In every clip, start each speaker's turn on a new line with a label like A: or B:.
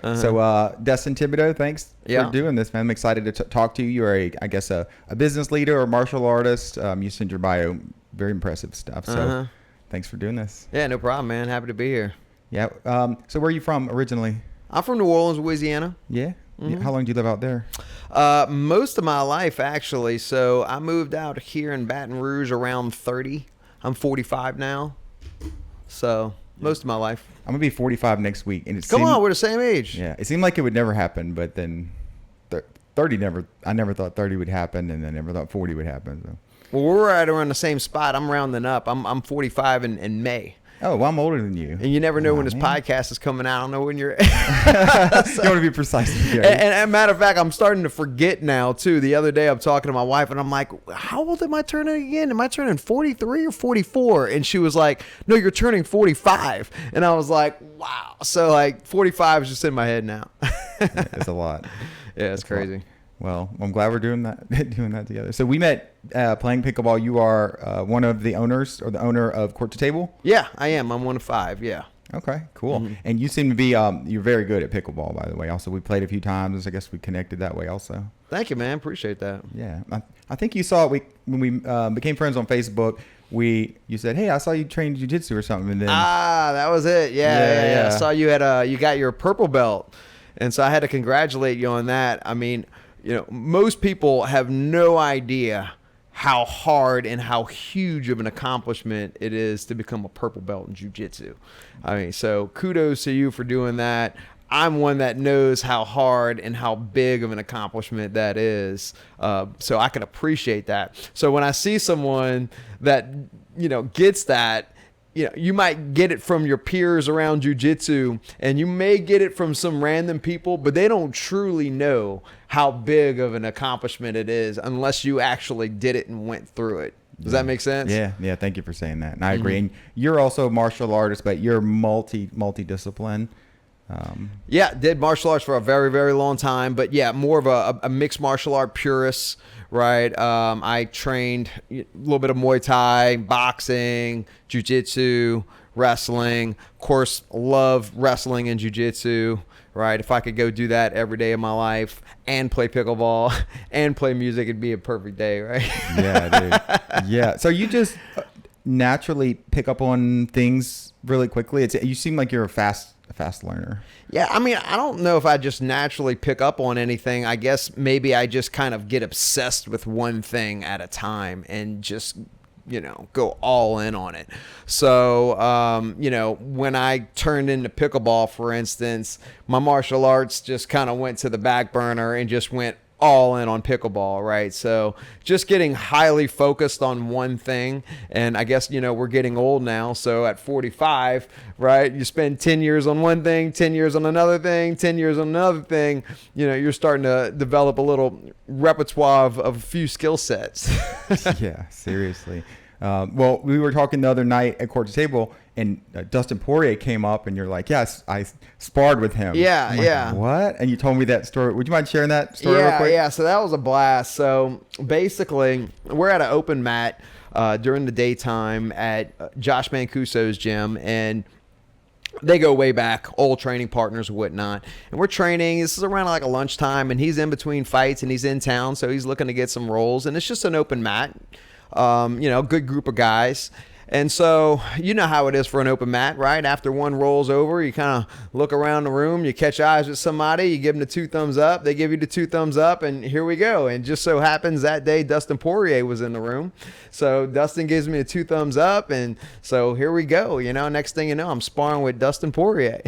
A: So, Destin Thibodeau, thanks for doing this, man. I'm excited to talk to you. You're I guess a business leader or martial artist. You sent your bio, very impressive stuff. So thanks for doing this.
B: Yeah, no problem, man. Happy to be here.
A: Yeah. So where are you from originally?
B: I'm from New Orleans, Louisiana.
A: Yeah. How long do you live out there?
B: Most of my life, actually. So I moved out here in Baton Rouge around 30. I'm 45 now. So most of my life.
A: I'm gonna be 45 next week, and
B: Come on, we're the same age.
A: Yeah, it seemed like it would never happen, but then 30 never. I never thought 30 would happen, and I never thought 40 would happen. So.
B: Well, we're right around the same spot. I'm rounding up. I'm 45 in May.
A: Oh, well, I'm older than you.
B: And you never know when this podcast is coming out. I don't know when you're...
A: You want to be precise here.
B: And matter of fact, I'm starting to forget now, too. The other day, I'm talking to my wife, and I'm like, how old am I turning again? Am I turning 43 or 44? And she was like, no, you're turning 45. And I was like, wow. So, like, 45 is just in my head now.
A: Yeah, it's a lot.
B: Yeah, it's crazy.
A: Well, I'm glad we're doing that together. So we met playing pickleball. You are one of the owners or the owner of Court to Table?
B: Yeah, I am. I'm one of 5, yeah.
A: Okay, cool. And you seem to be, you're very good at pickleball, by the way. Also, we played a few times. I guess we connected that way also.
B: Thank you, man. Appreciate that.
A: Yeah. I think you saw it when we became friends on Facebook. You said, hey, I saw you train jiu-jitsu or something. And then
B: that was it. Yeah. I saw you you got your purple belt. And so I had to congratulate you on that. I mean, most people have no idea how hard and how huge of an accomplishment it is to become a purple belt in jiu-jitsu. I mean, so kudos to you for doing that. I'm one that knows how hard and how big of an accomplishment that is. So I can appreciate that. So when I see someone that, gets that, you might get it from your peers around jiu-jitsu, and you may get it from some random people, but they don't truly know how big of an accomplishment it is unless you actually did it and went through it. Does that make sense?
A: Yeah. Thank you for saying that. And I agree. And you're also a martial artist, but you're multi-discipline.
B: Yeah, did martial arts for a very, very long time, but yeah, more of a mixed martial art purist. Right. I trained a little bit of Muay Thai, boxing, jiu-jitsu, wrestling. Of course, love wrestling and jiu-jitsu. Right. If I could go do that every day of my life and play pickleball and play music, it'd be a perfect day. Right.
A: Yeah, dude. Yeah. So you just naturally pick up on things really quickly. You seem like you're a fast learner.
B: Yeah, I mean, I don't know if I just naturally pick up on anything. I guess maybe I just kind of get obsessed with one thing at a time and just, go all in on it. So, when I turned into pickleball, for instance, my martial arts just kind of went to the back burner and just went all in on pickleball, right? So just getting highly focused on one thing. And I guess, we're getting old now. So at 45, right, you spend 10 years on one thing, 10 years on another thing, 10 years on another thing. You're starting to develop a little repertoire of a few skill sets.
A: Yeah, seriously. Well, we were talking the other night at Court to Table, and Dustin Poirier came up, and you're like, yes, I sparred with him.
B: Yeah,
A: I'm like, what? And you told me that story. Would you mind sharing that story real quick?
B: Yeah, so that was a blast. So basically, we're at an open mat during the daytime at Josh Mancuso's gym, and they go way back, old training partners and whatnot. And we're training. This is around like a lunchtime, and he's in between fights, and he's in town, so he's looking to get some rolls. And it's just an open mat. Good group of guys. And so you know how it is for an open mat, right? After one rolls over, you kind of look around the room, you catch eyes with somebody, you give them the 2 thumbs up, they give you the 2 thumbs up, and here we go. And just so happens that day Dustin Poirier was in the room. So Dustin gives me the 2 thumbs up, and so here we go. Next thing you know, I'm sparring with Dustin Poirier.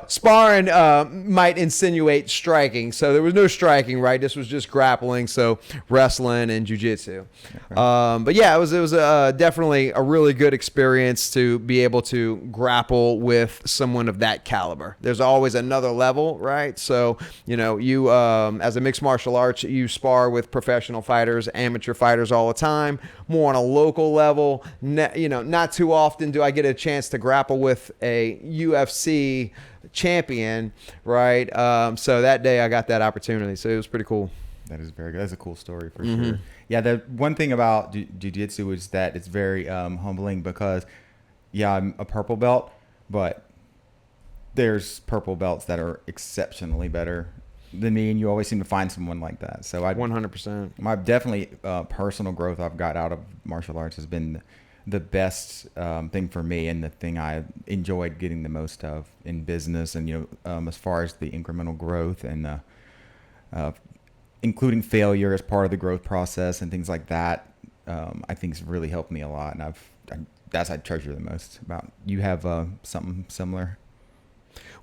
B: Sparring might insinuate striking. So there was no striking, right? This was just grappling. So wrestling and jiu-jitsu. But yeah, it was definitely a really good experience to be able to grapple with someone of that caliber. There's always another level, right? So, you as a mixed martial arts, you spar with professional fighters, amateur fighters all the time, more on a local level. Not too often do I get a chance to grapple with a UFC champion, right? So that day I got that opportunity. So it was pretty cool.
A: That is very good. That's a cool story for sure. Yeah, the one thing about jiu-jitsu is that it's very humbling because, yeah, I'm a purple belt, but there's purple belts that are exceptionally better than me, and you always seem to find someone like that. So
B: 100%.
A: My definitely personal growth I've got out of martial arts has been the best thing for me, and the thing I enjoyed getting the most of in business, and as far as the incremental growth and including failure as part of the growth process and things like that, I think has really helped me a lot, and that's I treasure the most about. You have something similar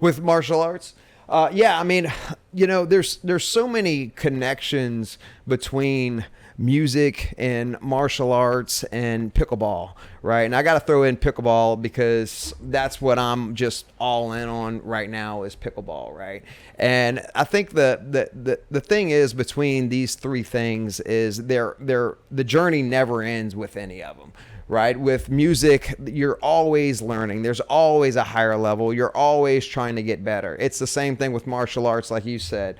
B: with martial arts? Yeah, I mean, there's so many connections between music and martial arts and pickleball, right? And I got to throw in pickleball because that's what I'm just all in on right now is pickleball, right? And I think the thing is between these three things is the journey never ends with any of them. Right? With music, you're always learning. There's always a higher level. You're always trying to get better. It's the same thing with martial arts, like you said.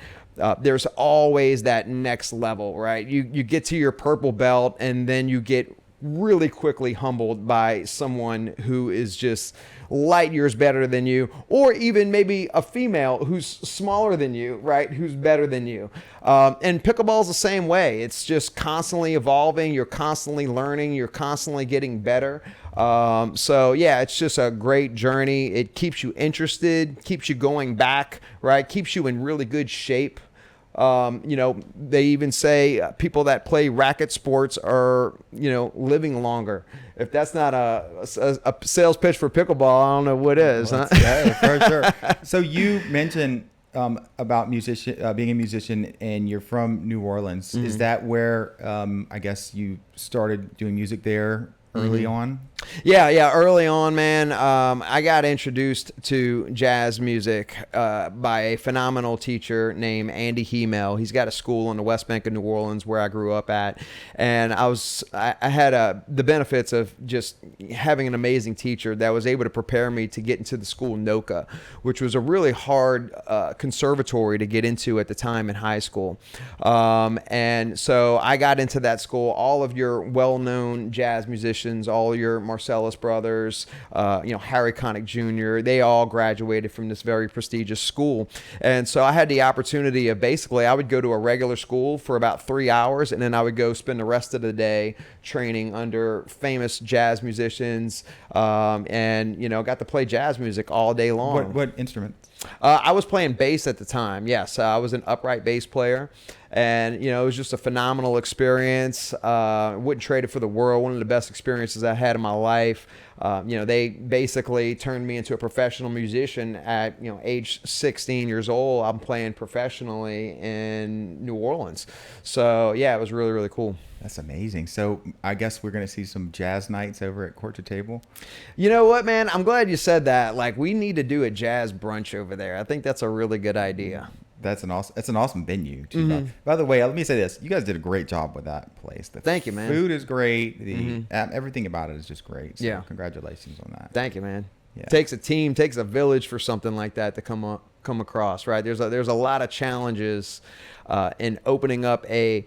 B: There's always that next level, right? You get to your purple belt, and then you get really quickly humbled by someone who is just light years better than you, or even maybe a female who's smaller than you, right? Who's better than you. And pickleball is the same way. It's just constantly evolving. You're constantly learning. You're constantly getting better. So yeah, it's just a great journey. It keeps you interested, keeps you going back, right? Keeps you in really good shape. They even say people that play racket sports are, living longer. If that's not a sales pitch for pickleball, I don't know what is.
A: Well, huh? For sure. So you mentioned about being a musician, and you're from New Orleans. Mm-hmm. Is that where I guess you started doing music there early on?
B: Yeah, early on, man. I got introduced to jazz music by a phenomenal teacher named Andy Hemel. He's got a school on the West Bank of New Orleans where I grew up at, and I had the benefits of just having an amazing teacher that was able to prepare me to get into the school NOCA, which was a really hard conservatory to get into at the time in high school. And so I got into that school. All of your well-known jazz musicians, all your Marcellus brothers, Harry Connick Jr., they all graduated from this very prestigious school. And so I had the opportunity of basically, I would go to a regular school for about 3 hours, and then I would go spend the rest of the day training under famous jazz musicians, and got to play jazz music all day long.
A: What instrument?
B: I was playing bass at the time. Yes, I was an upright bass player. And, it was just a phenomenal experience. Wouldn't trade it for the world. One of the best experiences I had in my life. They basically turned me into a professional musician at, age 16 years old. I'm playing professionally in New Orleans. So, yeah, it was really, really cool.
A: That's amazing. So I guess we're going to see some jazz nights over at Court to Table.
B: You know what, man? I'm glad you said that. Like, we need to do a jazz brunch over there. I think that's a really good idea.
A: It's an awesome venue too.
B: Mm-hmm.
A: By the way, let me say this: you guys did a great job with that place.
B: Thank you, man.
A: Food is great. Everything about it is just great. So
B: yeah,
A: congratulations on that.
B: Thank you, man.
A: Yeah.
B: Takes a team, takes a village for something like that to come across. Right? There's a lot of challenges in opening up a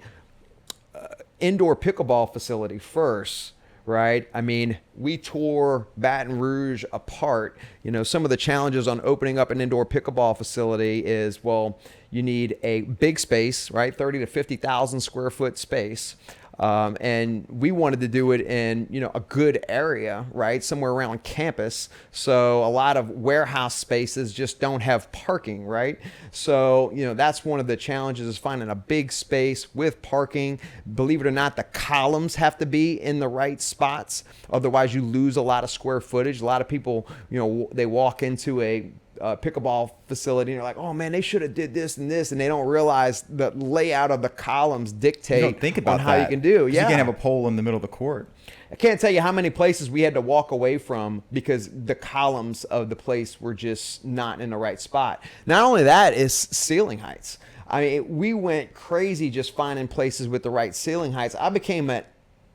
B: indoor pickleball facility first. Right? I mean, we tore Baton Rouge apart. Some of the challenges on opening up an indoor pickleball facility is, well, you need a big space, right? 30 to 50,000 square foot space. And we wanted to do it in, a good area, right? Somewhere around campus. So a lot of warehouse spaces just don't have parking, right? So, that's one of the challenges is finding a big space with parking. Believe it or not, the columns have to be in the right spots. Otherwise you lose a lot of square footage. A lot of people, they walk into a pickleball facility and you're like, oh man, they should have did this and this, and they don't realize the layout of the columns dictate
A: you don't think about
B: how you can do.
A: Yeah, you can't have a pole in the middle of the court.
B: I can't tell you how many places we had to walk away from because the columns of the place were just not in the right spot. Not only that, is ceiling heights. I mean, we went crazy just finding places with the right ceiling heights. I became an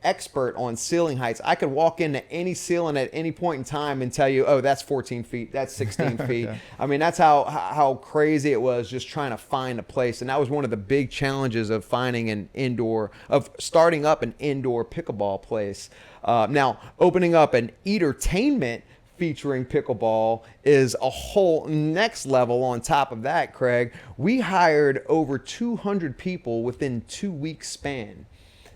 B: expert on ceiling heights. I could walk into any ceiling at any point in time and tell you, oh, that's 14 feet, that's 16 feet.
A: Yeah.
B: I mean, that's how crazy it was just trying to find a place. And that was one of the big challenges of starting up an indoor pickleball place. Now, opening up an eatertainment featuring pickleball is a whole next level on top of that, Craig. We hired over 200 people within 2 weeks span.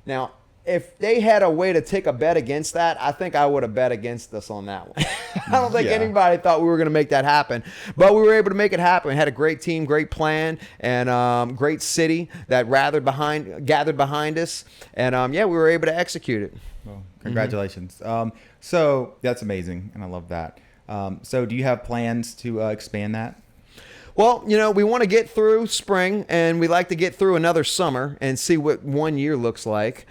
B: Now, if they had a way to take a bet against that, I think I would have bet against us on that one. I don't think anybody thought we were going to make that happen, but we were able to make it happen. We had a great team, great plan, and great city that gathered behind us, and we were able to execute it.
A: Well, congratulations. So that's amazing, and I love that. So do you have plans to expand that?
B: Well, we want to get through spring, and we like to get through another summer and see what 1 year looks like.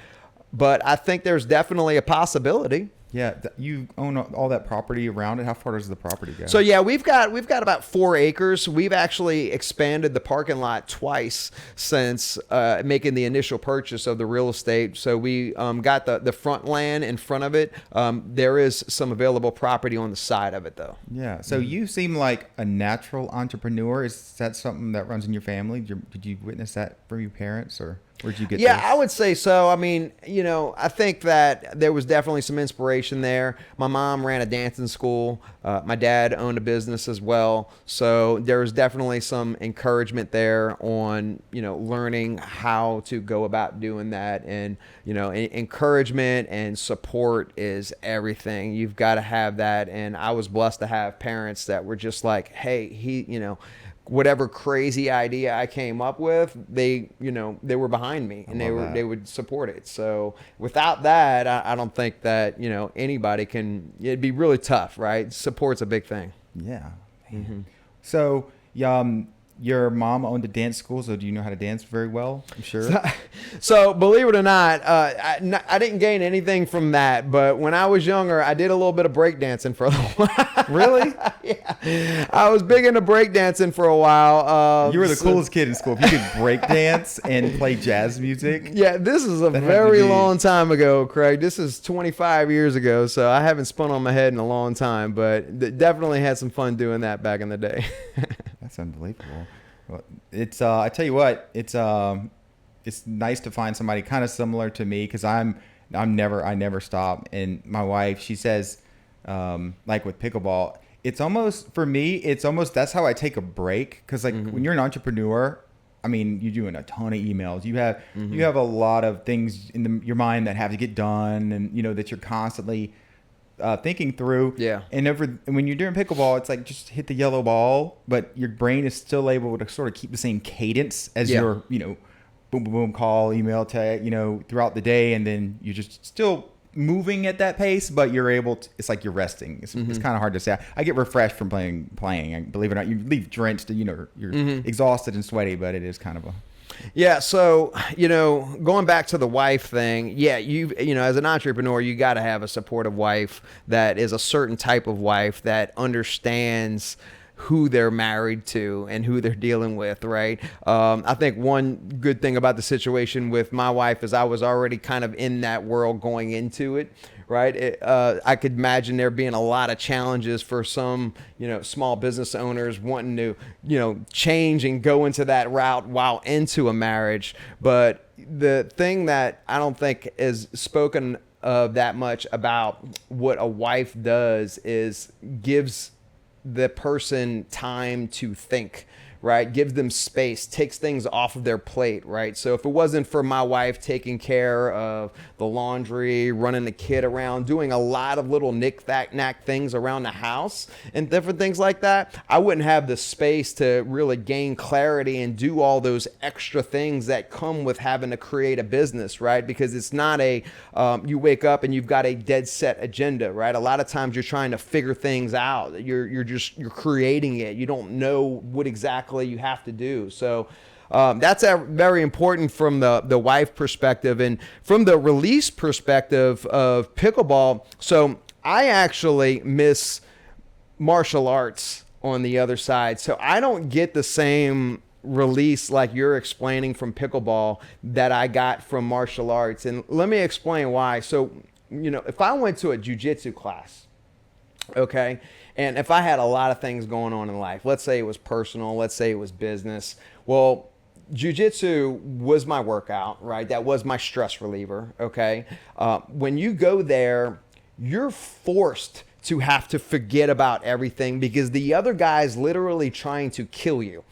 B: But I think there's definitely a possibility.
A: Yeah, you own all that property around it. How far does the property go?
B: So yeah, we've got about 4 acres. We've actually expanded the parking lot twice since making the initial purchase of the real estate. So we got the front land in front of it. There is some available property on the side of it, though.
A: Yeah. So you seem like a natural entrepreneur. Is that something that runs in your family? Did you witness that from your parents, or where'd you get this?
B: I would say so. I mean, I think that there was definitely some inspiration there. My mom ran a dancing school. My dad owned a business as well. So there was definitely some encouragement there on, learning how to go about doing that. And, encouragement and support is everything. You've got to have that. And I was blessed to have parents that were just like, hey, whatever crazy idea I came up with, they were behind me, and they would support it. So without that, I don't think that, anybody can. It'd be really tough, right? Support's a big thing.
A: Yeah. Mm-hmm. So, your mom owned a dance school, so do you know how to dance very well? I'm sure.
B: So believe it or not, I didn't gain anything from that. But when I was younger, I did a little bit of breakdancing for a while.
A: Really?
B: Yeah. I was big into breakdancing for a while.
A: You were the coolest kid in school. If you could breakdance and play jazz music.
B: Yeah, this is a very long time ago, Craig. This is 25 years ago, so I haven't spun on my head in a long time. But definitely had some fun doing that back in the day.
A: That's unbelievable. Well, it's I tell you what, it's nice to find somebody kind of similar to me, because I never stop. And my wife, she says, like with pickleball, it's almost that's how I take a break, because when you're an entrepreneur, I mean, you're doing a ton of emails. You have a lot of things in your mind that have to get done, and that you're constantly thinking through.
B: Yeah.
A: And when you're doing pickleball, it's like just hit the yellow ball, but your brain is still able to sort of keep the same cadence as your, boom, boom, boom, call, email, tag, throughout the day. And then you're just still moving at that pace, but you're able to, it's like you're resting. It's kind of hard to say. I get refreshed from playing. Believe it or not, you leave drenched, you're exhausted and sweaty, but it is kind of a...
B: Yeah, so, going back to the wife thing, as an entrepreneur, you got to have a supportive wife that is a certain type of wife that understands who they're married to and who they're dealing with, right? I think one good thing about the situation with my wife is I was already kind of in that world going into it, right? I could imagine there being a lot of challenges for some, small business owners wanting to, change and go into that route while into a marriage. But the thing that I don't think is spoken of that much about what a wife does is gives the person time to think, right? Gives them space, takes things off of their plate, right? So if it wasn't for my wife taking care of the laundry, running the kid around, doing a lot of little knick-knack things around the house and different things like that, I wouldn't have the space to really gain clarity and do all those extra things that come with having to create a business, right? Because it's not you wake up and you've got a dead set agenda, right? A lot of times you're trying to figure things out. You're creating it. You don't know what exactly you have to do. So that's very important from the wife perspective. And from the release perspective of pickleball, so I actually miss martial arts on the other side. So I don't get the same release like you're explaining from pickleball that I got from martial arts. And let me explain why. So, if I went to a jiu-jitsu class, okay, and if I had a lot of things going on in life, let's say it was personal, let's say it was business, well, jiu-jitsu was my workout, right? That was my stress reliever, okay? When you go there, you're forced to have to forget about everything because the other guy's literally trying to kill you.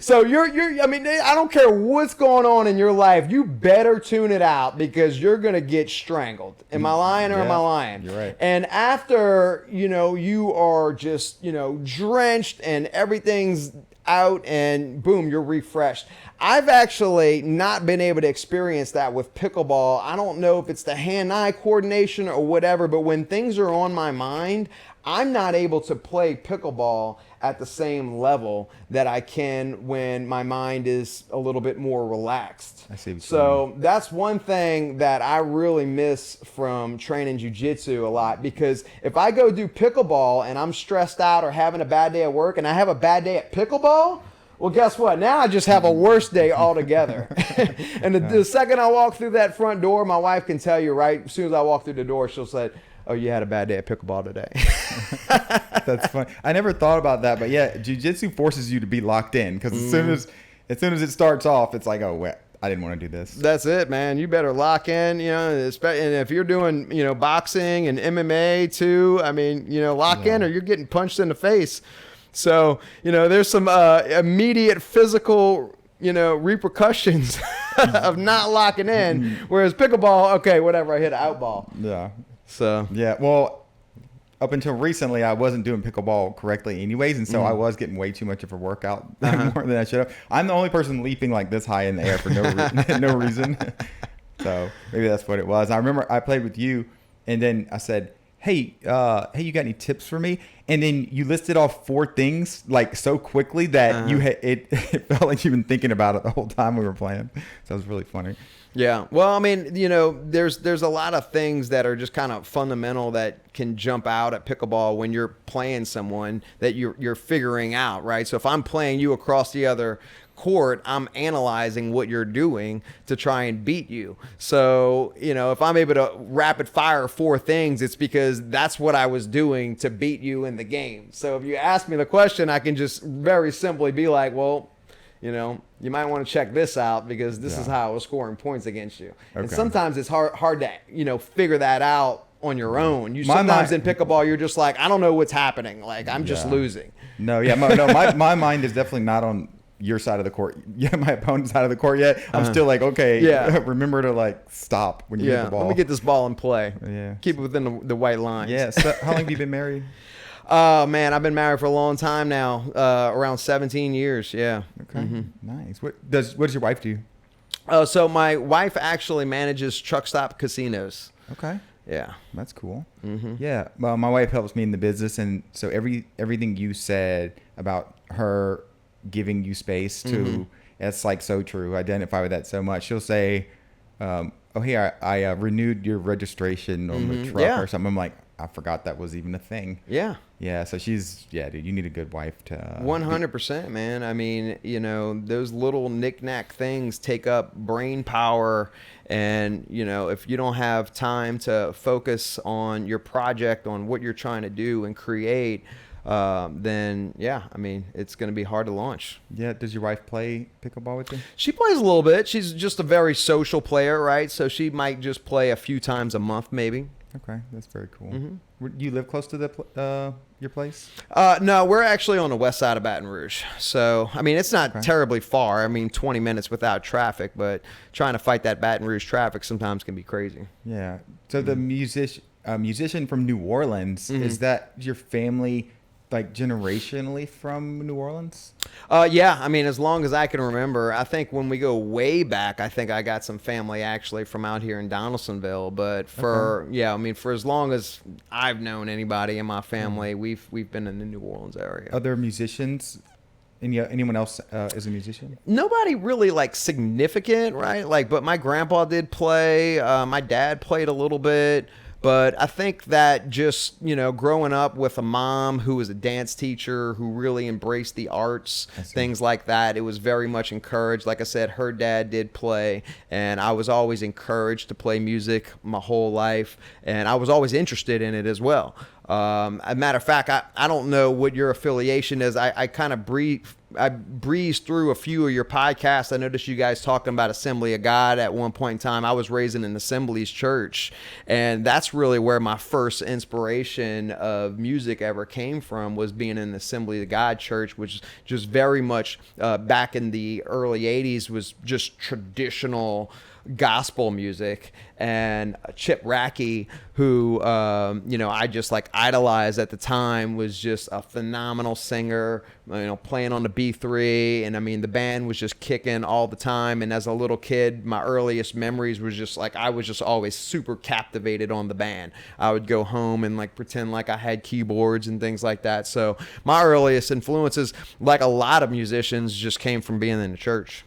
B: So I mean, I don't care what's going on in your life. You better tune it out because you're going to get strangled. Am I lying or am I lying?
A: You're right.
B: And after, you are just, drenched and everything's out and boom, you're refreshed. I've actually not been able to experience that with pickleball. I don't know if it's the hand-eye coordination or whatever, but when things are on my mind, I'm not able to play pickleball at the same level that I can when my mind is a little bit more relaxed.
A: I see what you
B: So that's one thing that I really miss from training jiu-jitsu a lot, because if I go do pickleball and I'm stressed out or having a bad day at work and I have a bad day at pickleball, well, guess what? Now I just have a worse day altogether. And the second I walk through that front door, my wife can tell you right as soon as I walk through the door, she'll say, "Oh, you had a bad day at pickleball today."
A: That's funny. I never thought about that, but yeah, jiu-jitsu forces you to be locked in because as soon as it starts off, it's like, oh, wait, I didn't want to do this.
B: That's it, man. You better lock in, and if you're doing, boxing and MMA too, I mean, lock in or you're getting punched in the face. So, there's some immediate physical, repercussions of not locking in. Whereas pickleball, okay, whatever, I hit an out ball.
A: Yeah.
B: So
A: yeah, well, up until recently, I wasn't doing pickleball correctly anyways, and so I was getting way too much of a workout more than I should have. I'm the only person leaping like this high in the air for no reason. So maybe that's what it was. I remember I played with you, and then I said, hey, you got any tips for me? And then you listed off 4 things like so quickly that it felt like you've been thinking about it the whole time we were playing. So it was really funny.
B: Yeah. Well, I mean, there's a lot of things that are just kind of fundamental that can jump out at pickleball when you're playing someone that you're figuring out, right? So if I'm playing you across the other court, I'm analyzing what you're doing to try and beat you. So, if I'm able to rapid fire 4 things, it's because that's what I was doing to beat you in the game. So if you ask me the question, I can just very simply be like, well, you might want to check this out because this is how I was scoring points against you. Okay. And sometimes it's hard to, figure that out on your own. Sometimes in pickleball, you're just like, I don't know what's happening. Like, I'm just losing.
A: No, yeah. My mind is definitely not on your side of the court. Yeah, my opponent's side of the court yet. I'm still like, okay, remember to stop when you hit the ball.
B: Let me get this ball in play.
A: Yeah.
B: Keep it within the white lines.
A: Yeah. So how long have you been married?
B: Oh, man, I've been married for a long time now, around 17 years, yeah.
A: Okay, nice. What does your wife do?
B: So my wife actually manages truck stop casinos.
A: Okay.
B: Yeah.
A: That's cool. Yeah, well, my wife helps me in the business, and so everything you said about her giving you space to, that's like so true. I identify with that so much. She'll say, oh, hey, I renewed your registration on the truck or something. I'm like, I forgot that was even a thing.
B: Yeah.
A: Yeah. So dude, you need a good wife to.
B: 100%, man. I mean, those little knick-knack things take up brain power. And, if you don't have time to focus on your project, on what you're trying to do and create, then, yeah, I mean, it's going to be hard to launch.
A: Yeah. Does your wife play pickleball with you?
B: She plays a little bit. She's just a very social player, right? So she might just play a few times a month, maybe.
A: Okay, that's very cool. Do you live close to your place?
B: No, we're actually on the west side of Baton Rouge. So, I mean, it's not terribly far. I mean, 20 minutes without traffic, but trying to fight that Baton Rouge traffic sometimes can be crazy.
A: Yeah. So the musician from New Orleans, is that your family, like generationally from New Orleans?
B: Yeah, I mean, as long as I can remember. I think when we go way back, I think I got some family actually from out here in Donaldsonville. But for as long as I've known anybody in my family, we've been in the New Orleans area.
A: Other musicians? Anyone else is a musician?
B: Nobody really like significant, right? But my grandpa did play. My dad played a little bit. But I think that just, growing up with a mom who was a dance teacher, who really embraced the arts, things like that, it was very much encouraged. Like I said, her dad did play, and I was always encouraged to play music my whole life, and I was always interested in it as well. As a matter of fact, I don't know what your affiliation is. I kind of I breezed through a few of your podcasts. I noticed you guys talking about Assembly of God at one point in time. I was raised in an Assemblies church, and that's really where my first inspiration of music ever came from, was being in an Assembly of God church, which just very much back in the early 80s was just traditional gospel music. And Chip Rackey, who I just like idolized at the time, was just a phenomenal singer, playing on the B3, and I mean the band was just kicking all the time. And as a little kid, my earliest memories was just like I was just always super captivated on the band. I would go home and like pretend like I had keyboards and things like that. So my earliest influences, like a lot of musicians, just came from being in the church.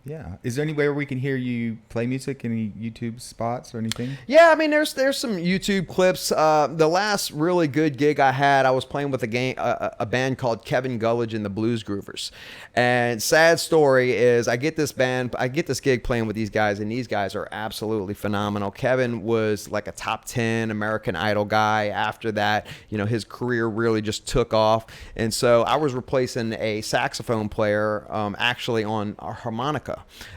A: Yeah. Is there any way where we can hear you play music? Any YouTube spots or anything?
B: Yeah, I mean, there's some YouTube clips. The last really good gig I had, I was playing with a band called Kevin Gullidge and the Blues Groovers. And sad story is, I get this gig playing with these guys, and these guys are absolutely phenomenal. Kevin was like a top 10 American Idol guy. After that, his career really just took off. And so I was replacing a saxophone player, actually on a harmonica.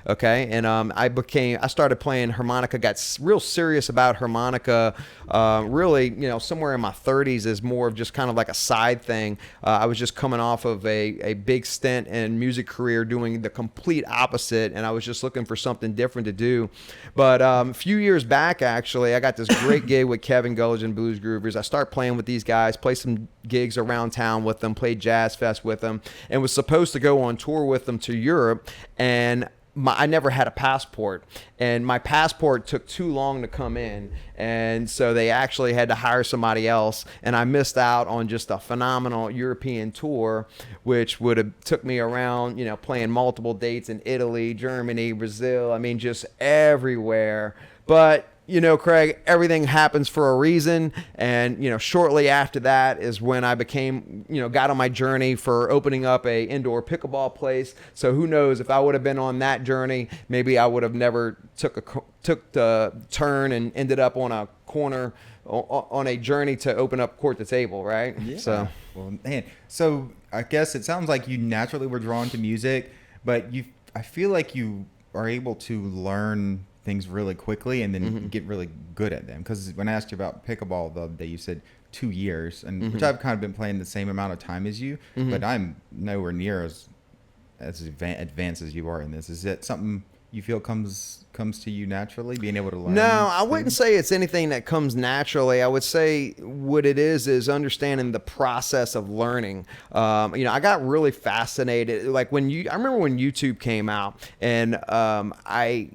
B: Okay, and I started playing harmonica, got real serious about harmonica, really, somewhere in my 30s, as more of just kind of like a side thing. I was just coming off of a big stint in music career doing the complete opposite, and I was just looking for something different to do. But a few years back, actually, I got this great gig with Kevin Gullidge and Blues Groovers. I start playing with these guys, play some gigs around town with them, played Jazz Fest with them, and was supposed to go on tour with them to Europe. And I never had a passport, and my passport took too long to come in, and so they actually had to hire somebody else, and I missed out on just a phenomenal European tour, which would have took me around, playing multiple dates in Italy, Germany, Brazil, I mean, just everywhere. But Craig, everything happens for a reason. And, shortly after that is when I became, got on my journey for opening up a indoor pickleball place. So who knows, if I would have been on that journey, maybe I would have never took the turn and ended up on a corner on a journey to open up Court to Table, right?
A: Yeah.
B: So,
A: well, man, so I guess it sounds like you naturally were drawn to music, but I feel like you are able to learn things really quickly and then get really good at them. Because when I asked you about pickleball the other day, you said 2 years, and which I've kind of been playing the same amount of time as you, but I'm nowhere near as advanced as you are in this. Is that something you feel comes to you naturally, being able to learn?
B: No, I wouldn't say it's anything that comes naturally. I would say what it is understanding the process of learning. I got really fascinated. Like I remember when YouTube came out, and I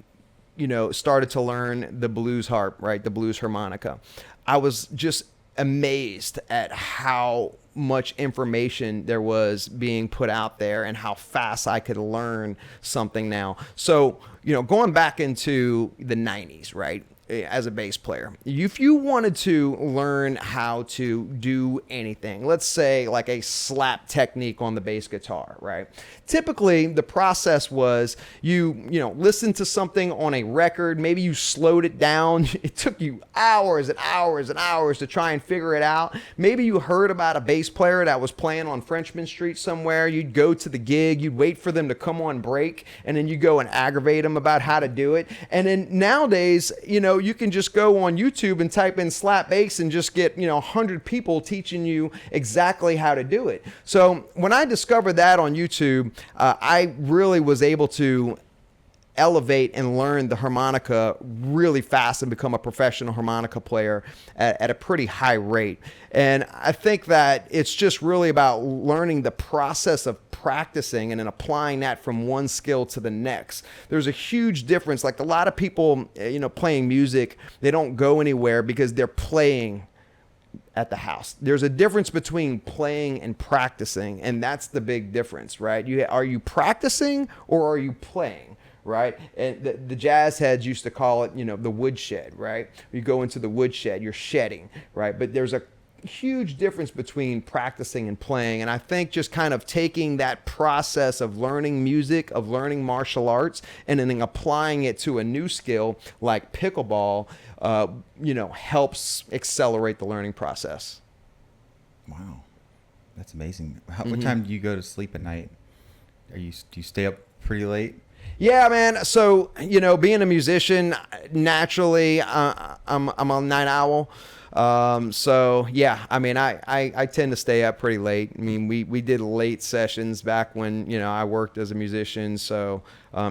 B: started to learn the blues harp, right? The blues harmonica. I was just amazed at how much information there was being put out there and how fast I could learn something now. So, going back into the 90s, right? As a bass player, if you wanted to learn how to do anything, let's say like a slap technique on the bass guitar, right? Typically the process was you listen to something on a record, maybe you slowed it down. It took you hours and hours and hours to try and figure it out. Maybe you heard about a bass player that was playing on Frenchman Street somewhere. You'd go to the gig, you'd wait for them to come on break, and then you go and aggravate them about how to do it. And then nowadays, you can just go on YouTube and type in slap bass and just get 100 people teaching you exactly how to do it. So when I discovered that on YouTube, I really was able to elevate and learn the harmonica really fast and become a professional harmonica player at a pretty high rate. And I think that it's just really about learning the process of practicing and then applying that from one skill to the next. There's a huge difference. Like a lot of people, playing music, they don't go anywhere because they're playing at the house. There's a difference between playing and practicing, and that's the big difference, right? Are you practicing or are you playing? Right? And the jazz heads used to call it, the woodshed, right? You go into the woodshed, you're shedding, right? But there's a huge difference between practicing and playing. And I think just kind of taking that process of learning music, of learning martial arts, and then applying it to a new skill like pickleball, helps accelerate the learning process.
A: Wow. That's amazing. What time do you go to sleep at night? Do you stay up pretty late?
B: Yeah, man. So, being a musician, naturally, I'm a night owl. So yeah, I mean, I tend to stay up pretty late. I mean, we did late sessions back when, I worked as a musician. So,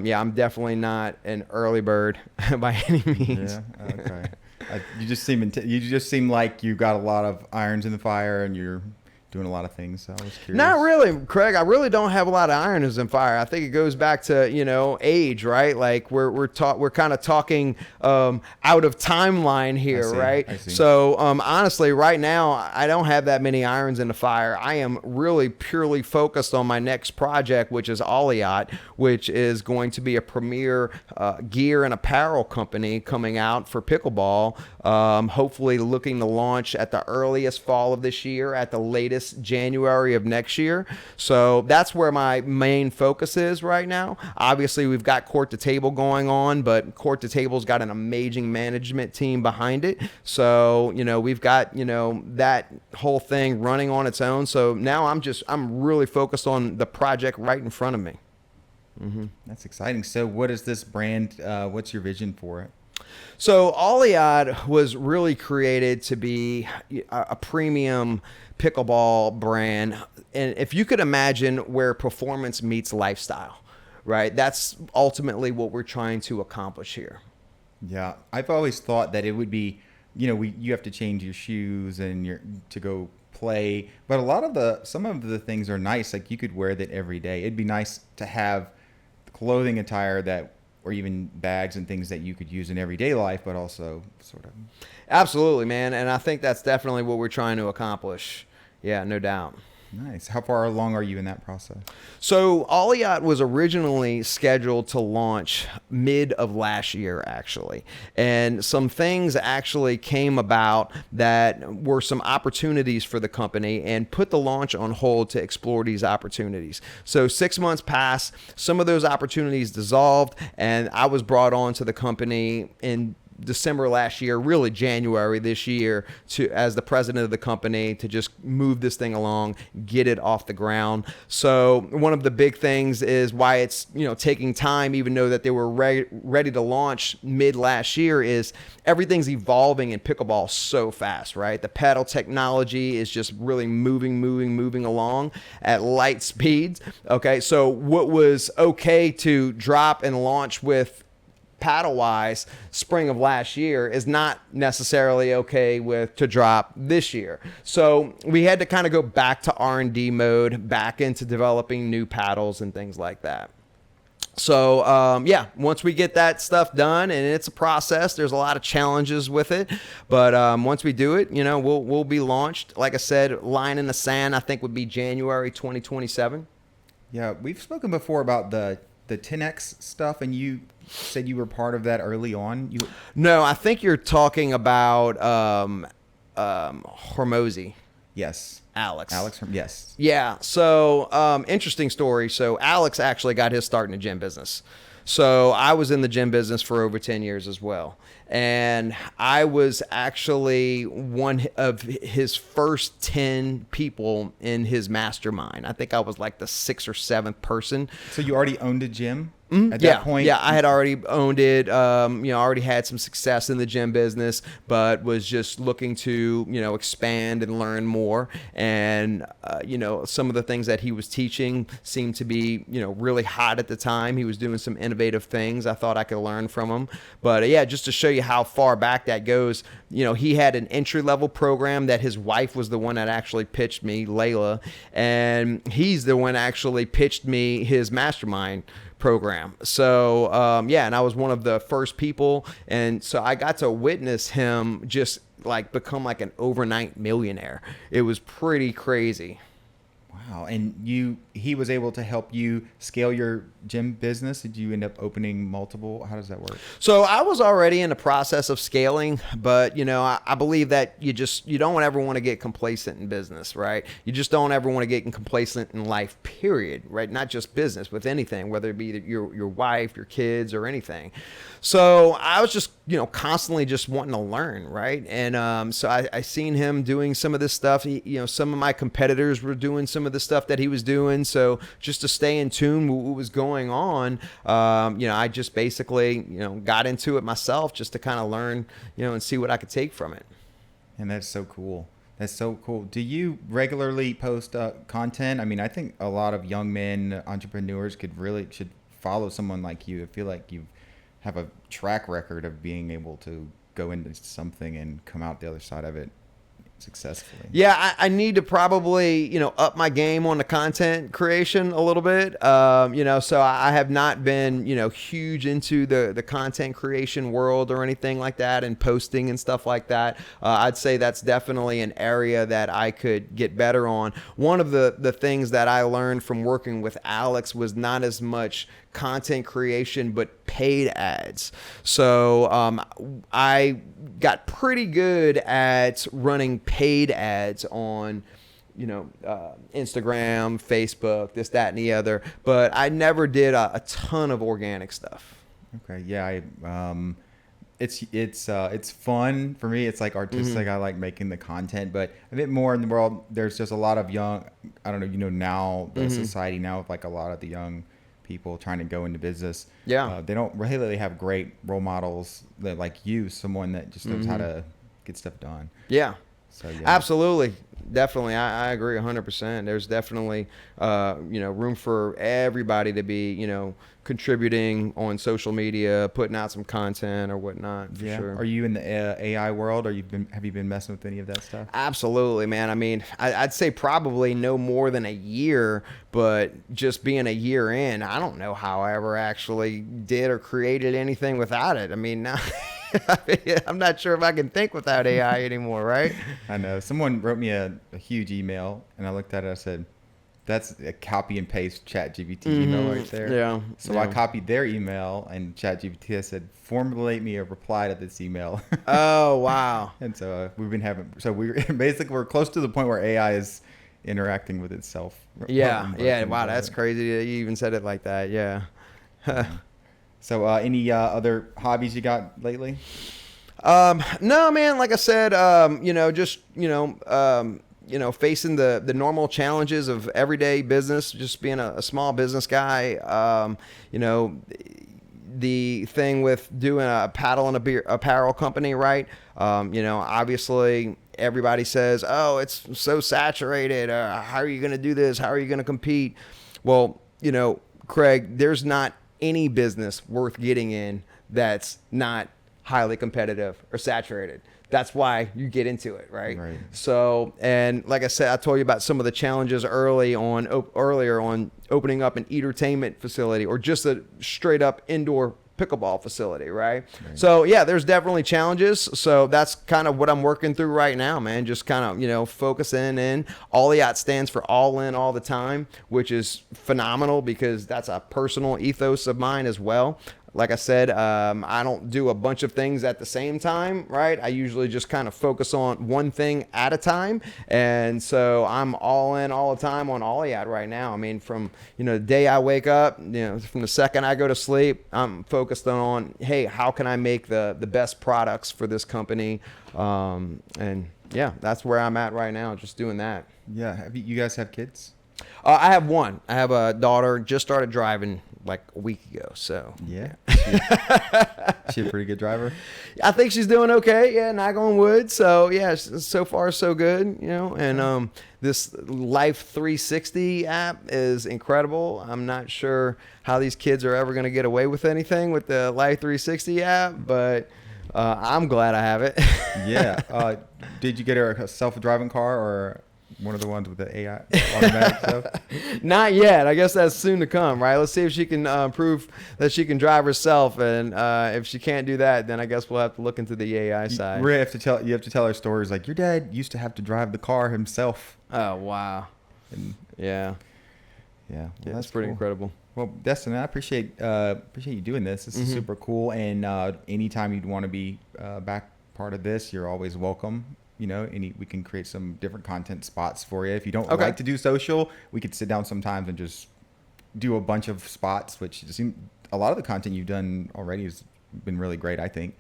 B: yeah, I'm definitely not an early bird by any means.
A: Yeah. Okay. You just seem like you got a lot of irons in the fire and you're doing a lot of things. So I was curious.
B: Not really, Craig. I really don't have a lot of irons in fire. I think it goes back to, age, right? Like we're kind of talking out of timeline here, right?
A: I see.
B: So honestly, right now, I don't have that many irons in the fire. I am really purely focused on my next project, which is Olliot, which is going to be a premier gear and apparel company coming out for pickleball. Hopefully looking to launch at the earliest fall of this year, at the latest January of next year. So that's where my main focus is right now. Obviously, we've got Court to Table going on, but Court to Table's got an amazing management team behind it. So, we've got, that whole thing running on its own. So now I'm really focused on the project right in front of me.
A: Mm-hmm. That's exciting. So what is this brand? What's your vision for it?
B: So Olliot was really created to be a premium pickleball brand. And if you could imagine where performance meets lifestyle, right? That's ultimately what we're trying to accomplish here.
A: Yeah. I've always thought that it would be, you have to change your shoes and to go play. But some of the things are nice. Like you could wear that every day. It'd be nice to have clothing attire or even bags and things that you could use in everyday life, but also sort of.
B: Absolutely, man. And I think that's definitely what we're trying to accomplish. Yeah, no doubt.
A: Nice. How far along are you in that process?
B: So Olliot was originally scheduled to launch mid of last year, actually. And some things actually came about that were some opportunities for the company and put the launch on hold to explore these opportunities. So 6 months passed, some of those opportunities dissolved, and I was brought on to the company in December last year, really January this year, as the president of the company, to just move this thing along, get it off the ground. So one of the big things is why it's taking time, even though that they were ready to launch mid last year, is everything's evolving in pickleball so fast, right? The paddle technology is just really moving along at light speeds. Okay, so what was okay to drop and launch with paddle wise spring of last year is not necessarily okay to drop this year. So we had to kind of go back to R&D mode, back into developing new paddles and things like that. So yeah, once we get that stuff done, and it's a process, there's a lot of challenges with it, but once we do it, we'll be launched. Like I said, line in the sand, I think would be January 2027.
A: Yeah, we've spoken before about the 10X stuff, and you said you were part of that early on.
B: No, I think you're talking about Hormozy.
A: Yes.
B: Alex.
A: Yes.
B: Yeah. So interesting story. So Alex actually got his start in the gym business. So I was in the gym business for over 10 years as well. And I was actually one of his first 10 people in his mastermind. I think I was like the 6th or 7th person.
A: So you already owned a gym? At
B: Yeah,
A: that point?
B: yeah, I had already owned it. Already had some success in the gym business, but was just looking to, expand and learn more. And, some of the things that he was teaching seemed to be, really hot at the time. He was doing some innovative things. I thought I could learn from him. But yeah, just to show you how far back that goes, he had an entry-level program that his wife was the one that actually pitched me, Layla, and he's the one that actually pitched me his mastermind program. So yeah, and I was one of the first people, and so I got to witness him just like become like an overnight millionaire. It was pretty crazy.
A: Wow. And he was able to help you scale your gym business? Did you end up opening multiple? How does that work?
B: So I was already in the process of scaling, but I believe that you don't ever want to get complacent in business, right? You just don't ever want to get complacent in life, period, right? Not just business, with anything, whether it be your wife, your kids, or anything. So I was just, constantly just wanting to learn, right? And so I seen him doing some of this stuff. Some of my competitors were doing some of of the stuff that he was doing. So just to stay in tune with what was going on, I just basically, got into it myself just to kind of learn, and see what I could take from it.
A: And that's so cool. That's so cool. Do you regularly post content? I mean, I think a lot of young men, entrepreneurs should follow someone like you. I feel like you have a track record of being able to go into something and come out the other side of it successfully.
B: Yeah, I need to probably, up my game on the content creation a little bit. So I have not been, huge into the content creation world or anything like that, and posting and stuff like that. I'd say that's definitely an area that I could get better on. One of the things that I learned from working with Alex was not as much content creation, but paid ads. So I got pretty good at running paid ads on, Instagram, Facebook, this, that, and the other. But I never did a ton of organic stuff.
A: Okay, yeah, it's fun for me. It's like artistic. I like making the content, but a bit more in the world. There's just a lot of young. I don't know. Now the society now with like a lot of the young people trying to go into business.
B: Yeah.
A: They don't really have great role models that like you, someone that just knows how to get stuff done.
B: Yeah.
A: So yeah.
B: Absolutely. Definitely. I agree 100%. There's definitely, room for everybody to be, contributing on social media, putting out some content or whatnot. For sure.
A: Are you in the AI world? Have you been messing with any of that stuff?
B: Absolutely, man. I mean, I'd say probably no more than a year, but just being a year in, I don't know how I ever actually did or created anything without it. I mean, now I'm not sure if I can think without AI anymore, right?
A: I know. Someone wrote me a huge email, and I looked at it. I said, that's a copy and paste ChatGPT email right there.
B: Yeah.
A: So I copied their email, and ChatGPT, I said, formulate me a reply to this email.
B: Oh, wow.
A: And so we're close to the point where AI is interacting with itself.
B: Yeah. Yeah. Wow. That's crazy that you even said it like that. Yeah.
A: So any other hobbies you got lately?
B: No, man, like I said, facing the normal challenges of everyday business, just being a small business guy, the thing with doing a paddle and a beer apparel company, right? Obviously everybody says, oh, it's so saturated. How are you going to do this? How are you going to compete? Well, Craig, there's not any business worth getting in that's not highly competitive or saturated. That's why you get into it, right? So, and like I said, I told you about some of the challenges earlier on opening up an eatertainment facility or just a straight up indoor pickleball facility, right? So yeah, there's definitely challenges. So that's kind of what I'm working through right now, man. Just kind of, focusing in. All stands for all in all the time, which is phenomenal because that's a personal ethos of mine as well. Like I said, I don't do a bunch of things at the same time, right? I usually just kind of focus on one thing at a time. And so I'm all in all the time on Olliat right now. I mean, from, the day I wake up, from the second I go to sleep, I'm focused on, hey, how can I make the best products for this company? And yeah, that's where I'm at right now, just doing that.
A: Yeah. You guys have kids?
B: I have one. I have a daughter, just started driving like a week ago. So
A: yeah. She a pretty good driver?
B: I think she's doing okay. Yeah, knock on wood. So yeah, so far so good. And this Life 360 app is incredible. I'm not sure how these kids are ever going to get away with anything with the Life 360 app, but I'm glad I have it.
A: Yeah. Did you get her a self-driving car or one of the ones with the AI automatic stuff?
B: Not yet. I guess that's soon to come, right? Let's see if she can prove that she can drive herself, and if she can't do that, then I guess we'll have to look into the AI side.
A: You have to tell her stories like your dad used to have to drive the car himself.
B: Oh wow!
A: And
B: yeah.
A: Well,
B: that's pretty incredible.
A: Well, Destin, I appreciate you doing this. This is super cool, and anytime you'd want to be back part of this, you're always welcome. We can create some different content spots for you. If you don't like to do social, we could sit down sometimes and just do a bunch of spots, which a lot of the content you've done already has been really great, I think.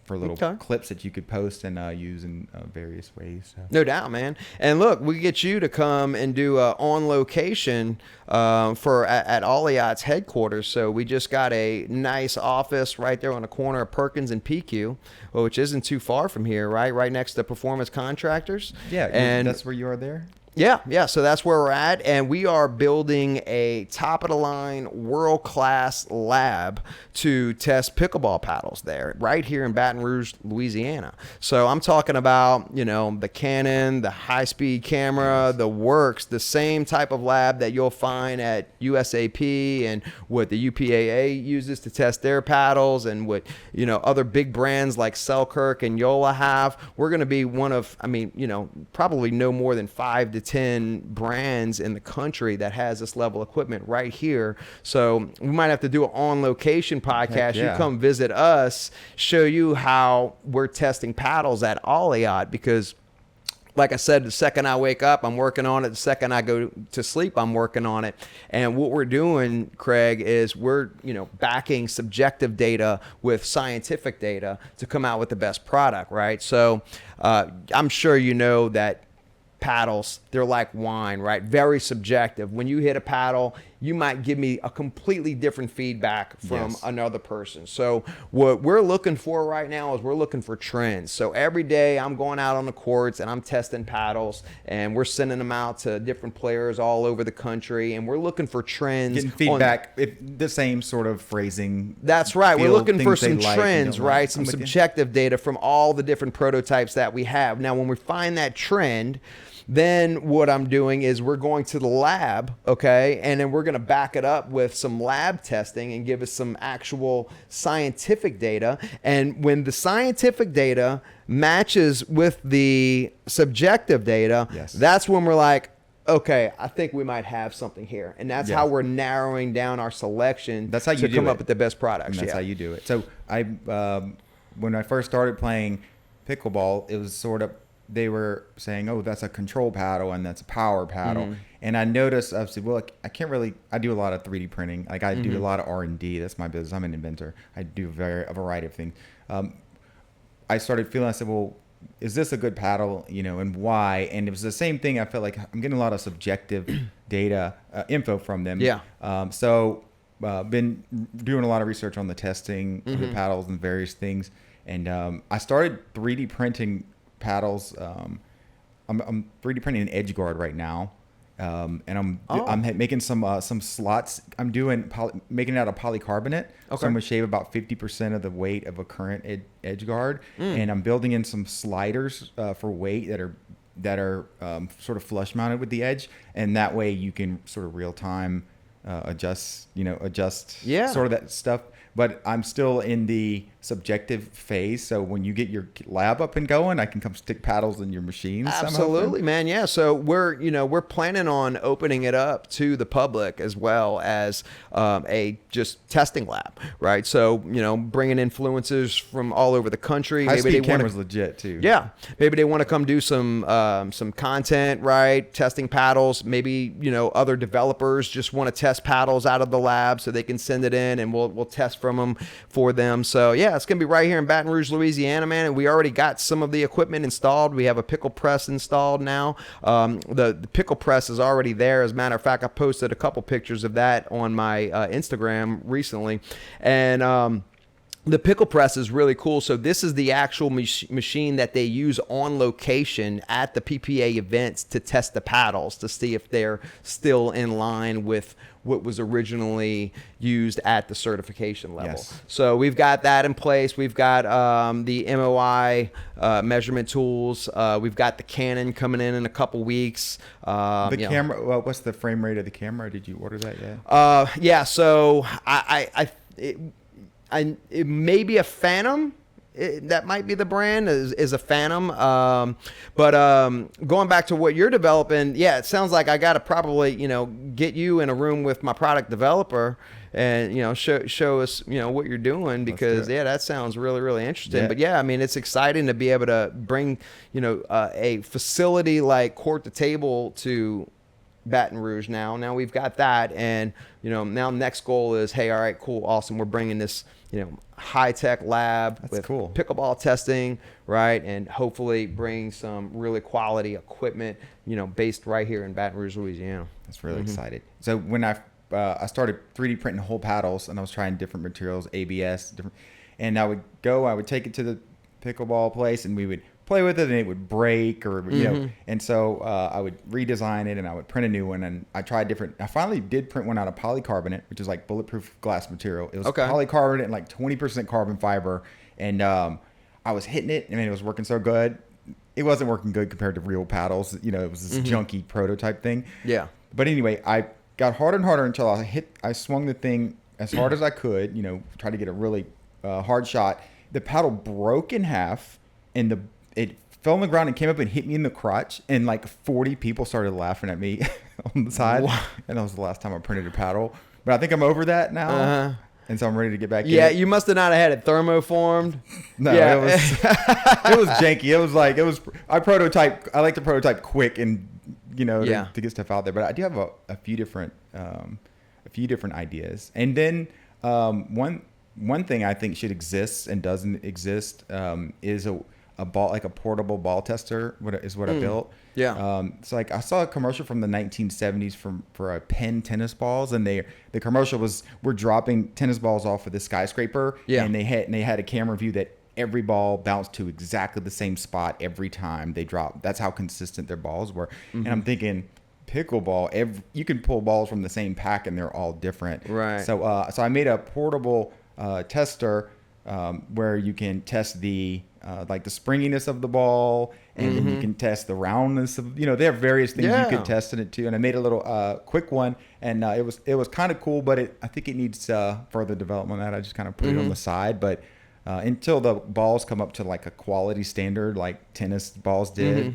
A: for little clips that you could post and use in various ways. So.
B: No doubt, man. And look, we get you to come and do on location at Ollieot's headquarters. So we just got a nice office right there on the corner of Perkins and PQ, which isn't too far from here, right next to Performance Contractors.
A: Yeah, and that's where you are there.
B: Yeah. So that's where we're at. And we are building a top-of-the-line, world-class lab to test pickleball paddles there, right here in Baton Rouge, Louisiana. So I'm talking about, the Canon, the high-speed camera, the works, the same type of lab that you'll find at USAP and what the UPAA uses to test their paddles and what, other big brands like Selkirk and Yola have. We're going to be one of, probably no more than 5 to 10 brands in the country that has this level of equipment right here. So we might have to do an on-location podcast. You come visit us, show you how we're testing paddles at Ollieot, because like I said, the second I wake up, I'm working on it. The second I go to sleep, I'm working on it. And what we're doing, Craig, is we're, backing subjective data with scientific data to come out with the best product, right? So I'm sure you know that paddles, they're like wine, right? Very subjective. When you hit a paddle, you might give me a completely different feedback from another person. So what we're looking for right now is we're looking for trends. So every day I'm going out on the courts and I'm testing paddles, and we're sending them out to different players all over the country, and we're looking for trends.
A: Getting feedback, the same sort of phrasing.
B: That's right. We're looking for some trends, right? Some subjective data from all the different prototypes that we have. Now, when we find that trend, then what I'm doing is we're going to the lab, okay, and then we're going to back it up with some lab testing and give us some actual scientific data. And when the scientific data matches with the subjective data, that's when we're like, okay, I think we might have something here. And that's how we're narrowing down our selection to come up with the best products.
A: And that's how you do it. So when I first started playing pickleball, it was sort of, they were saying, oh, that's a control paddle and that's a power paddle. Mm-hmm. And I noticed, I said, well, I can't really, I do a lot of 3D printing. Like I do a lot of R&D. That's my business. I'm an inventor. I do a variety of things. I started feeling, I said, well, is this a good paddle, and why? And it was the same thing. I felt like I'm getting a lot of subjective data, info from them. Yeah. So been doing a lot of research on the testing of the paddles and various things. And I started 3D printing paddles. I'm 3D printing an edge guard right now, and I'm making some slots. I'm doing making it out of polycarbonate. Okay. So I'm gonna shave about 50% of the weight of a current edge guard, and I'm building in some sliders for weight that are sort of flush mounted with the edge, and that way you can sort of real time adjust sort of that stuff. But I'm still in the subjective phase. So when you get your lab up and going, I can come stick paddles in your machines.
B: Absolutely, man. Yeah. So we're planning on opening it up to the public as well as a just testing lab, right? So, bringing influencers from all over the country.
A: High-speed camera's legit too.
B: Yeah. Maybe they want to come do some content, right? Testing paddles. Maybe, other developers just want to test paddles out of the lab so they can send it in and we'll test from them for them. So yeah, it's gonna be right here in Baton Rouge, Louisiana, man. And we already got some of the equipment installed. We have a pickle press installed now. The pickle press is already there. As a matter of fact, I posted a couple pictures of that on my Instagram recently, and the pickle press is really cool. So this is the actual machine that they use on location at the PPA events to test the paddles to see if they're still in line with what was originally used at the certification level. Yes. So we've got that in place. We've got the MOI measurement tools. We've got the Canon coming in a couple weeks.
A: The camera, well, what's the frame rate of the camera? Did you order that yet?
B: Yeah, so it may be a Phantom. That might be the brand is a Phantom. But going back to what you're developing, yeah, it sounds like I got to probably, get you in a room with my product developer and, show us, what you're doing, because that sounds really, really interesting. Yeah. But yeah, I mean, it's exciting to be able to bring, a facility like Court to Table to Baton Rouge now. Now we've got that, and now next goal is, hey, all right, cool, awesome. We're bringing this high tech lab with
A: cool.
B: pickleball testing, right, and hopefully bring some really quality equipment, based right here in Baton Rouge, Louisiana.
A: That's really excited. So when I started 3D printing whole paddles, and I was trying different materials, ABS, different, and I would take it to the pickleball place, and we would play with it, and it would break, or and so I would redesign it, and I would print a new one, and I finally did print one out of polycarbonate, which is like bulletproof glass material. It was polycarbonate and like 20% carbon fiber, and I was hitting it. I mean, it was working so good. It wasn't working good compared to real paddles. It was this junky prototype thing.
B: Yeah.
A: But anyway, I got harder and harder until I swung the thing as hard as I could, try to get a really hard shot. The paddle broke in half, and it fell on the ground and came up and hit me in the crotch, and like 40 people started laughing at me on the side. Wow. And that was the last time I printed a paddle. But I think I'm over that now. And so I'm ready to get back in.
B: Yeah, you must have not had it thermoformed.
A: No, it was janky. I like to prototype quick and to get stuff out there. But I do have a few different ideas. And then one thing I think should exist and doesn't exist is a ball, like a portable ball tester. What I built.
B: Yeah.
A: So like I saw a commercial from the 1970s for a Penn tennis balls, and the commercial was, we're dropping tennis balls off of the skyscraper.
B: Yeah.
A: And they had a camera view that every ball bounced to exactly the same spot every time they dropped. That's how consistent their balls were. And I'm thinking, pickleball, you can pull balls from the same pack and they're all different.
B: Right.
A: So I made a portable tester where you can test the like the springiness of the ball, and then you can test the roundness of, they have various things you could test in it too. And I made a little quick one, and it was kind of cool, but I think it needs further development on that. I just kind of put it on the side, but until the balls come up to like a quality standard like tennis balls did,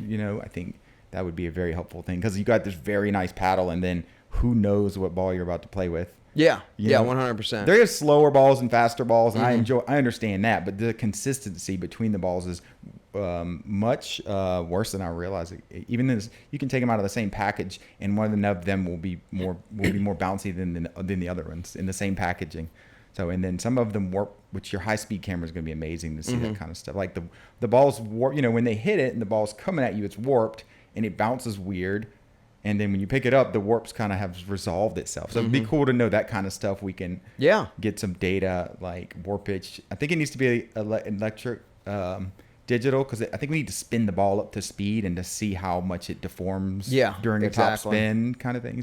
A: I think that would be a very helpful thing, because you got this very nice paddle, and then who knows what ball you're about to play with.
B: Yeah, 100%.
A: There is slower balls and faster balls, and I understand that, but the consistency between the balls is much worse than I realized. Even as you can take them out of the same package, and one of them will be more bouncy than the other ones in the same packaging. So, and then some of them warp, which your high speed camera is going to be amazing to see that kind of stuff. Like the balls warp, when they hit it and the ball's coming at you, it's warped and it bounces weird. And then when you pick it up, the warps kind of have resolved itself. So it'd be cool to know that kind of stuff. We can get some data like warpage. I think it needs to be electric, digital, because I think we need to spin the ball up to speed and to see how much it deforms during a top spin kind of thing.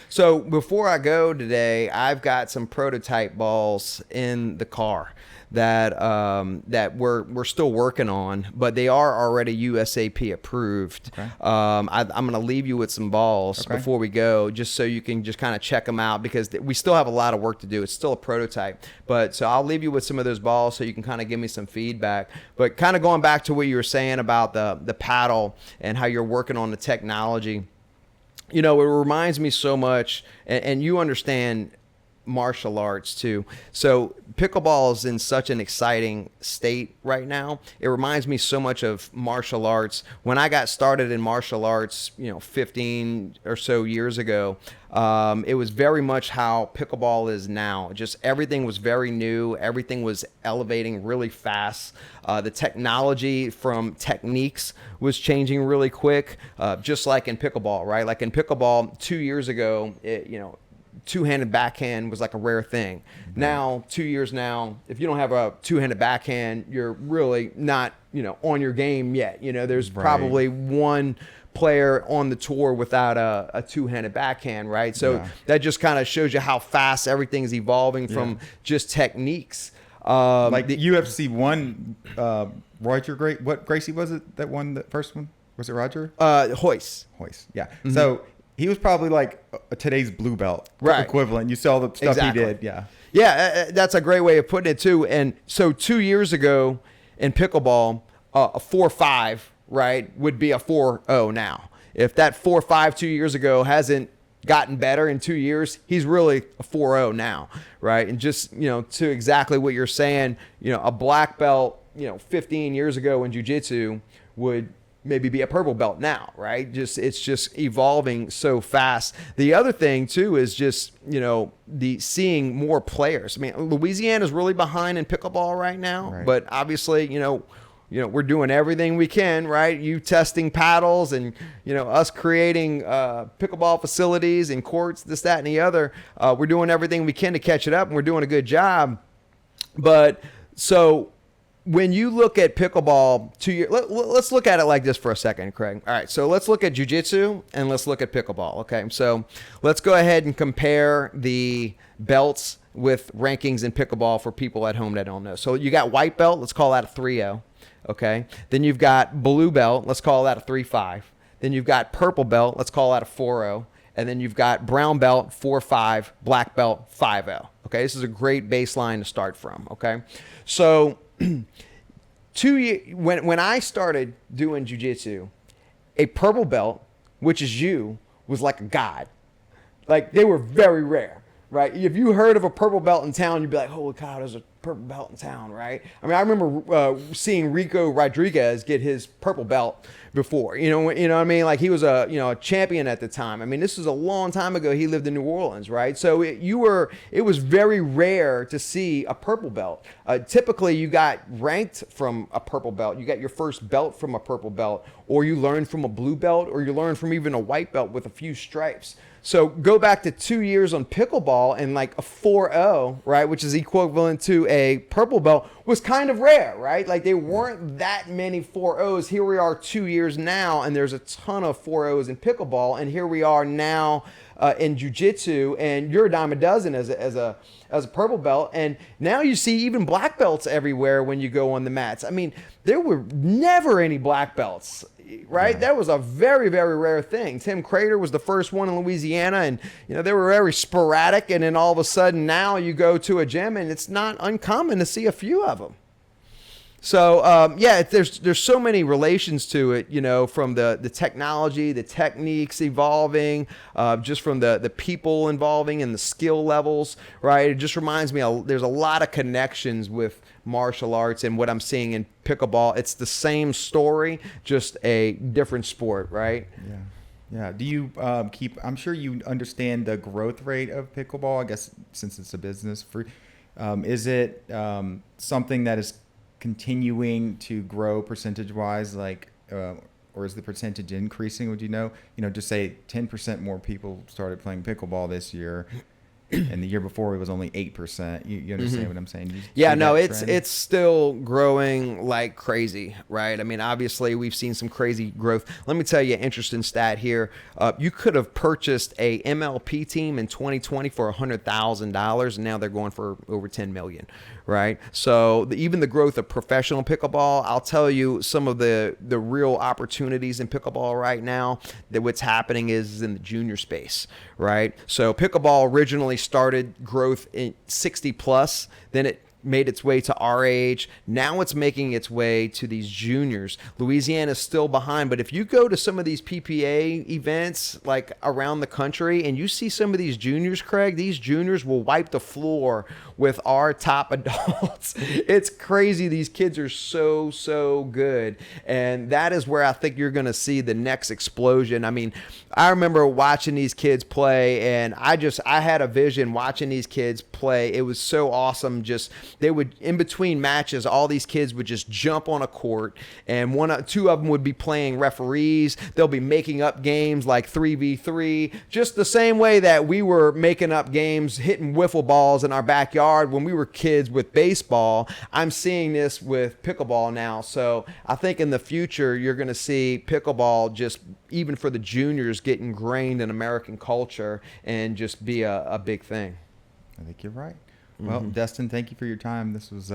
B: So before I go today, I've got some prototype balls in the car that we're still working on, but they are already USAP approved.
A: Okay.
B: I'm going to leave you with some balls before we go, just so you can just kind of check them out, because we still have a lot of work to do. It's still a prototype, but so I'll leave you with some of those balls so you can kind of give me some feedback. But kind of going back to what you were saying about the paddle and how you're working on the technology, it reminds me so much, and you understand martial arts too. So pickleball is in such an exciting state right now. It reminds me so much of martial arts. When I got started in martial arts, 15 or so years ago, it was very much how pickleball is now. Just everything was very new. Everything was elevating really fast. The technology from techniques was changing really quick, just like in pickleball, right? Like in pickleball 2 years ago, two-handed backhand was like a rare thing. Now, 2 years now, if you don't have a two-handed backhand, you're really not, on your game yet. There's probably one player on the tour without a two-handed backhand, right? So that just kind of shows you how fast everything's evolving from just techniques.
A: Like the UFC one, what Gracie was it that won the first one? Was it Roger?
B: Hoist,
A: yeah. So he was probably like today's blue belt equivalent. You saw the stuff he did.
B: Yeah, that's a great way of putting it too. And so 2 years ago in pickleball, a 4-5, right, would be a 4-0 now. If that 4-5 2 years ago hasn't gotten better in 2 years, he's really a 4-0 now, right? And just, to exactly what you're saying, a black belt, 15 years ago in jiu-jitsu would maybe be a purple belt now, right? It's just evolving so fast. The other thing too is just, the seeing more players. I mean, Louisiana's really behind in pickleball right now,
A: Right.
B: but obviously, we're doing everything we can, right? You testing paddles and, us creating pickleball facilities and courts, this, that, and the other. We're doing everything we can to catch it up, and we're doing a good job. But so when you look at pickleball, let's look at it like this for a second, Craig. All right, so let's look at jiu-jitsu and let's look at pickleball, okay? So let's go ahead and compare the belts with rankings in pickleball for people at home that don't know. So you got white belt, let's call that a 3-0, okay? Then you've got blue belt, let's call that a 3-5. Then you've got purple belt, let's call that a 4-0. And then you've got brown belt, 4-5, black belt, 5-0. Okay, this is a great baseline to start from, okay? So when I started doing jiu-jitsu, a purple belt, which is you, was like a god. Like, they were very rare, right? If you heard of a purple belt in town, you'd be like, holy cow, there's a purple belt in town, right? I mean, I remember seeing Rico Rodriguez get his purple belt before, you know what I mean? Like, he was a champion at the time. I mean, this was a long time ago. He lived in New Orleans, right? So it was very rare to see a purple belt. Typically, you got ranked from a purple belt. You got your first belt from a purple belt, or you learned from a blue belt, or you learned from even a white belt with a few stripes. So go back to 2 years on pickleball, and like a 4-0, right, which is equivalent to a purple belt, was kind of rare, right? Like, there weren't that many 4-0s. Here we are 2 years now, and there's a ton of 4-0s in pickleball, and here we are now in jiu-jitsu, and you're a dime a dozen as a purple belt, and now you see even black belts everywhere when you go on the mats. I mean, there were never any black belts, right? Yeah. That was a very, very rare thing. Tim Crater was the first one in Louisiana, and they were very sporadic, and then all of a sudden now you go to a gym and it's not uncommon to see a few of them. So there's so many relations to it, from the technology, the techniques evolving, just from the people involving and the skill levels, right? It just reminds me, there's a lot of connections with martial arts and what I'm seeing in pickleball. It's the same story, just a different sport, right?
A: Yeah. Yeah. Do you I'm sure you understand the growth rate of pickleball, I guess, since it's a business. Is it something that is continuing to grow percentage-wise, or is the percentage increasing? Would just say 10% more people started playing pickleball this year, and the year before it was only 8%. You understand what I'm saying?
B: It's still growing like crazy, right? I mean, obviously we've seen some crazy growth. Let me tell you an interesting stat here. You could have purchased a MLP team in 2020 for $100,000, and now they're going for over $10 million, right? So even the growth of professional pickleball, I'll tell you some of the real opportunities in pickleball right now, that what's happening is in the junior space, right? So pickleball originally started growth in 60 plus, then it made its way to our age. Now it's making its way to these juniors. Louisiana's still behind, but if you go to some of these PPA events like around the country and you see some of these juniors, Craig, these juniors will wipe the floor with our top adults. It's crazy. These kids are so good. And that is where I think you're going to see the next explosion. I mean, I remember watching these kids play, and I had a vision watching these kids play. It was so awesome. They would, in between matches, all these kids would just jump on a court, and two of them would be playing referees. They'll be making up games like 3v3, just the same way that we were making up games, hitting wiffle balls in our backyard when we were kids with baseball. I'm seeing this with pickleball now. So I think in the future, you're going to see pickleball, just even for the juniors, get ingrained in American culture and just be a big thing.
A: I think you're right. Well, Destin, thank you for your time. This was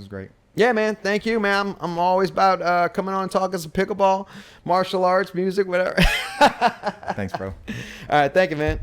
A: great.
B: Yeah, man. Thank you, man. I'm always about coming on and talking some pickleball, martial arts, music, whatever.
A: Thanks, bro.
B: All right. Thank you, man.